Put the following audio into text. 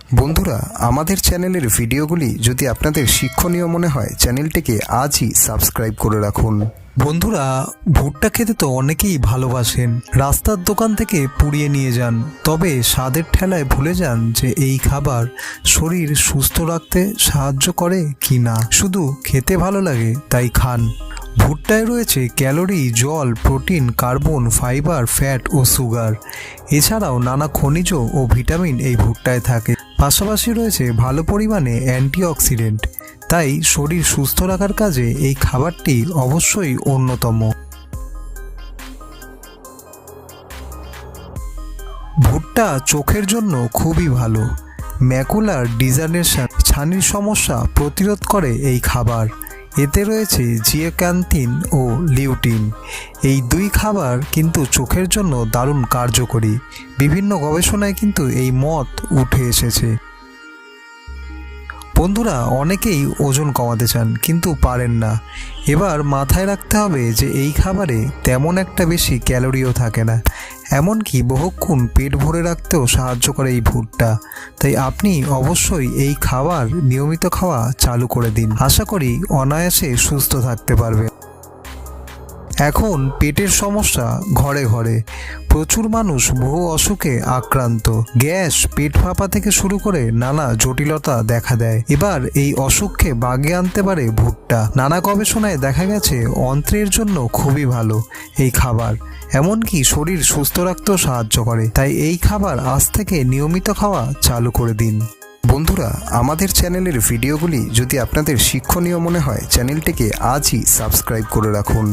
বন্ধুরা, আমাদের চ্যানেলের ভিডিওগুলি যদি আপনাদের শিক্ষণীয় মনে হয় চ্যানেলটিকে আজই সাবস্ক্রাইব করে রাখুন। বন্ধুরা, ভুট্টা খেতে তো অনেকেই ভালোবাসেন। রাস্তার দোকান থেকে পুড়িয়ে নিয়ে যান, তবে স্বাদের ঠেলায় ভুলে যান যে এই খাবার শরীর সুস্থ রাখতে সাহায্য করে কি না। শুধু খেতে ভালো লাগে তাই খান। ভুট্টায় রয়েছে ক্যালোরি, জল, প্রোটিন, কার্বন, ফাইবার, ফ্যাট ও সুগার। এছাড়াও নানা খনিজ ও ভিটামিন এই ভুট্টায় থাকে। পাশাপাশি রয়েছে ভালো পরিমাণে অ্যান্টিঅক্সিডেন্ট। তাই শরীর সুস্থ রাখার কাজে এই খাবারটি অবশ্যই অন্যতম। ভুট্টা চোখের জন্য খুবই ভালো। ম্যাকুলার ডিজেনারেশন, ছানির সমস্যা প্রতিরোধ করে এই খাবার। এতে রয়েছে জিয়াক্যান্থিন ও লিউটিন। এই দুই খাবার কিন্তু চোখের জন্য দারুণ কার্যকরী। বিভিন্ন গবেষণায় কিন্তু এই মত উঠে এসেছে। বন্ধুরা, অনেকেই ওজন কমাতে চান কিন্তু পারেন না। এবার মাথায় রাখতে হবে যে এই খাবারে তেমন একটা বেশি ক্যালোরিও থাকে না, এমনকি বহুক্ষণ পেট ভরে রাখতেও সাহায্য করে এই ভুট্টা। তাই আপনি অবশ্যই এই খাবার নিয়মিত খাওয়া চালু করে দিন। আশা করি অনায়াসে সুস্থ থাকতে পারবেন। এখন পেটের সমস্যা ঘরে ঘরে। প্রচুর মানুষ বহু অসুখে আক্রান্ত। গ্যাস, পেট ফাঁপা থেকে শুরু করে নানা জটিলতা দেখা দেয়। এবার এই অসুখকে বাগিয়ে আনতে পারে ভুট্টা। নানা গবেষণায় দেখা গেছে অন্ত্রের জন্য খুবই ভালো এই খাবার, এমনকি শরীর সুস্থ রাখতেও সাহায্য করে। তাই এই খাবার আজ থেকে নিয়মিত খাওয়া চালু করে দিন। বন্ধুরা, আমাদের চ্যানেলের ভিডিওগুলি যদি আপনাদের শিক্ষণীয় মনে হয় চ্যানেলটিকে আজই সাবস্ক্রাইব করে রাখুন।